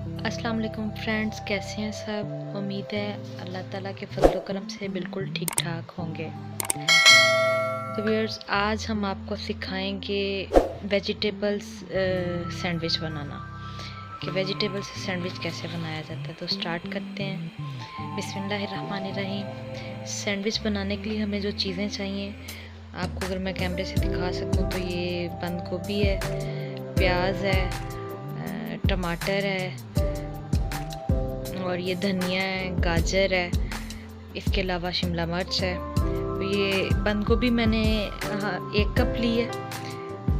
अस्सलाम वालेकुम फ्रेंड्स, कैसे हैं सब। उम्मीद है अल्लाह ताला के फजल करम से बिल्कुल ठीक ठाक होंगे। तो व्यूअर्स, आज हम आपको सिखाएंगे वेजिटेबल्स सैंडविच बनाना, कि वेजिटेबल से सैंडविच कैसे बनाया जाता है। तो स्टार्ट करते हैं। बिस्मिल्लाहिर्रहमानिर्रहीम। सैंडविच बनाने के लिए हमें जो चीज़ें चाहिए, आपको अगर मैं कैमरे से दिखा सकूं तो ये बंद गोभी है, प्याज है, टमाटर है, और ये धनिया है, गाजर है, इसके अलावा शिमला मिर्च है। तो ये बंद गोभी मैंने 1 कप ली है,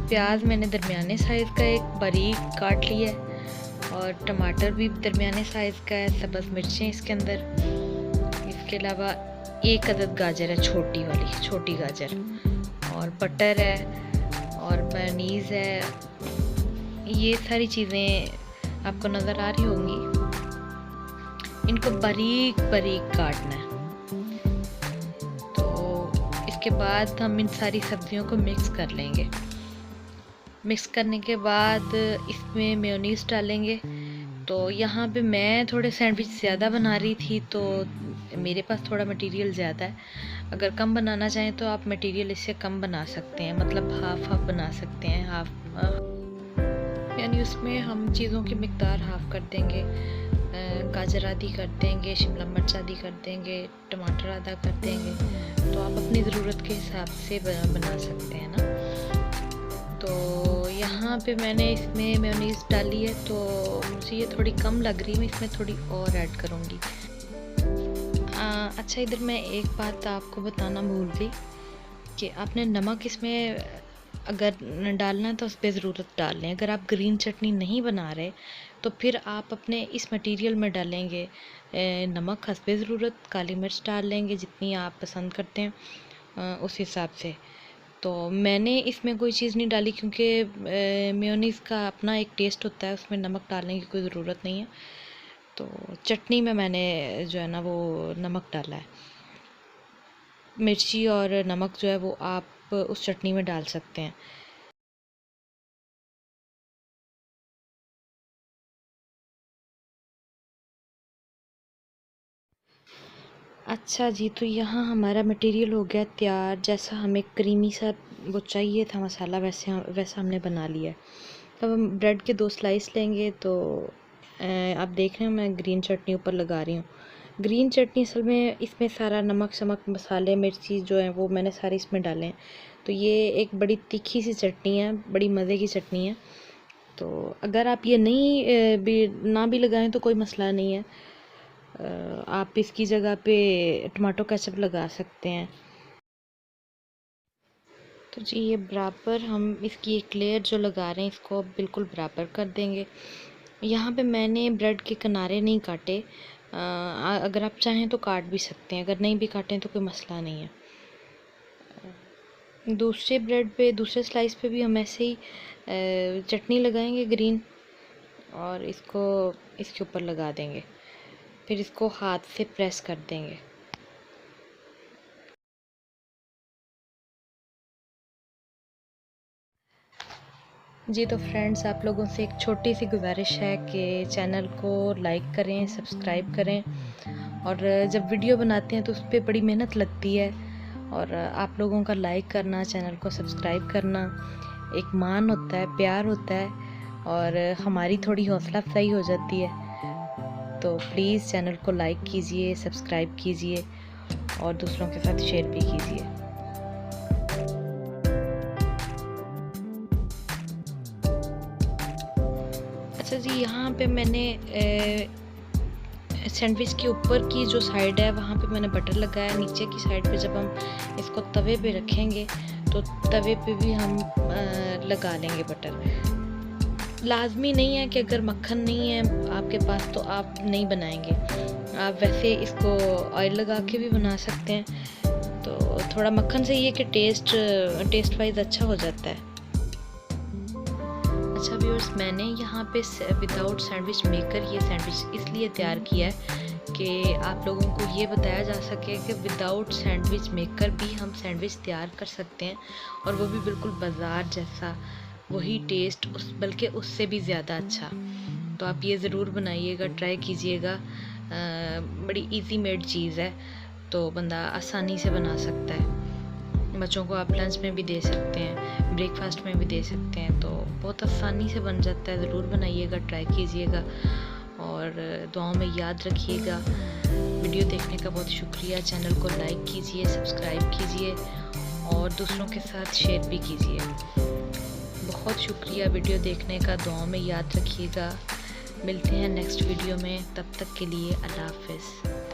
प्याज मैंने दरमियाने साइज़ का एक बारीक काट लिया है, और टमाटर भी दरमियाने साइज़ का है, सब्ज़ मिर्चें इसके अंदर। इसके अलावा 1 अदद गाजर है, छोटी वाली छोटी गाजर, और बटर है, और मेयोनीज़ है। ये सारी चीज़ें आपको नज़र आ रही होंगी। इनको बारीक बारीक काटना है। तो इसके बाद हम इन सारी सब्जियों को मिक्स कर लेंगे। मिक्स करने के बाद इसमें मेयोनीज़ डालेंगे। तो यहाँ पे मैं थोड़े सैंडविच ज़्यादा बना रही थी, तो मेरे पास थोड़ा मटेरियल ज़्यादा है। अगर कम बनाना चाहें तो आप मटेरियल इससे कम बना सकते हैं, मतलब हाफ हाफ बना सकते हैं। यानी उसमें हम चीज़ों की मिकदार हाफ कर देंगे। गाजर आधी कर देंगे, शिमला मिर्च आधी कर देंगे, टमाटर आधा कर देंगे। तो आप अपनी ज़रूरत के हिसाब से बना सकते हैं ना। तो यहाँ पे मैंने इसमें मेयोनीज़ डाली है, तो मुझे ये थोड़ी कम लग रही है, मैं इसमें थोड़ी और ऐड करूँगी। अच्छा, इधर मैं एक बात आपको बताना भूल गई कि आपने नमक इसमें अगर डालना है तो उस पर ज़रूरत डाल लें। अगर आप ग्रीन चटनी नहीं बना रहे तो फिर आप अपने इस मटेरियल में डालेंगे नमक हस्बे ज़रूरत, काली मिर्च डाल लेंगे जितनी आप पसंद करते हैं उस हिसाब से। तो मैंने इसमें कोई चीज़ नहीं डाली, क्योंकि मेयोनीज़ का अपना एक टेस्ट होता है, उसमें नमक डालने की कोई ज़रूरत नहीं है। तो चटनी में मैंने जो है ना वो नमक डाला है। मिर्ची और नमक जो है वो आप उस चटनी में डाल सकते हैं। अच्छा जी, तो यहाँ हमारा मटेरियल हो गया तैयार। जैसा हमें क्रीमी सा वो चाहिए था मसाला, वैसा हमने बना लिया है। अब हम ब्रेड के 2 स्लाइस लेंगे। तो आप देख रहे हैं मैं ग्रीन चटनी ऊपर लगा रही हूँ। ग्रीन चटनी असल में इसमें सारा नमक शमक मसाले मिर्ची जो है वो मैंने सारे इसमें डाले हैं। तो ये एक बड़ी तीखी सी चटनी है, बड़ी मज़े की चटनी है। तो अगर आप ये नहीं ना भी लगाएं तो कोई मसला नहीं है। आप इसकी जगह पे टमाटो केचप लगा सकते हैं। तो जी, ये बराबर हम इसकी एक लेयर जो लगा रहे हैं इसको अब बिल्कुल बराबर कर देंगे। यहाँ पे मैंने ब्रेड के किनारे नहीं काटे। अगर आप चाहें तो काट भी सकते हैं, अगर नहीं भी काटें तो कोई मसला नहीं है। दूसरे ब्रेड पे, दूसरे स्लाइस पे भी हम ऐसे ही चटनी लगाएंगे ग्रीन, और इसको इसके ऊपर लगा देंगे। फिर इसको हाथ से प्रेस कर देंगे। जी, तो फ्रेंड्स, आप लोगों से एक छोटी सी गुजारिश है कि चैनल को लाइक करें, सब्सक्राइब करें। और जब वीडियो बनाते हैं तो उस पर बड़ी मेहनत लगती है, और आप लोगों का लाइक करना, चैनल को सब्सक्राइब करना एक मान होता है, प्यार होता है, और हमारी थोड़ी हौसला अफजाई हो जाती है। तो प्लीज़ चैनल को लाइक कीजिए, सब्सक्राइब कीजिए, और दूसरों के साथ शेयर भी कीजिए। अच्छा जी, यहाँ पे मैंने सैंडविच के ऊपर की जो साइड है वहाँ पे मैंने बटर लगाया। नीचे की साइड पे जब हम इसको तवे पे रखेंगे तो तवे पे भी हम लगा लेंगे बटर। लाजमी नहीं है कि अगर मक्खन नहीं है आपके पास तो आप नहीं बनाएंगे, आप वैसे इसको ऑयल लगा के भी बना सकते हैं। तो थोड़ा मक्खन से ये कि टेस्ट वाइज अच्छा हो जाता है। अच्छा व्यूअर्स, मैंने यहाँ पे विदाउट सैंडविच मेकर ये सैंडविच इसलिए तैयार किया है कि आप लोगों को ये बताया जा सके कि विदाउट सैंडविच मेकर भी हम सैंडविच तैयार कर सकते हैं, और वो भी बिल्कुल बाज़ार जैसा, वही टेस्ट, बल्कि उससे भी ज़्यादा अच्छा। तो आप ये ज़रूर बनाइएगा, ट्राई कीजिएगा। बड़ी इजी मेड चीज़ है, तो बंदा आसानी से बना सकता है। बच्चों को आप लंच में भी दे सकते हैं, ब्रेकफास्ट में भी दे सकते हैं, तो बहुत आसानी से बन जाता है। ज़रूर बनाइएगा, ट्राई कीजिएगा और दुआओं में याद रखिएगा। वीडियो देखने का बहुत शुक्रिया। चैनल को लाइक कीजिए, सब्सक्राइब कीजिए और दूसरों के साथ शेयर भी कीजिए। बहुत शुक्रिया वीडियो देखने का। दुआओं में याद रखिएगा। मिलते हैं नेक्स्ट वीडियो में, तब तक के लिए अल्लाह हाफ़िज़।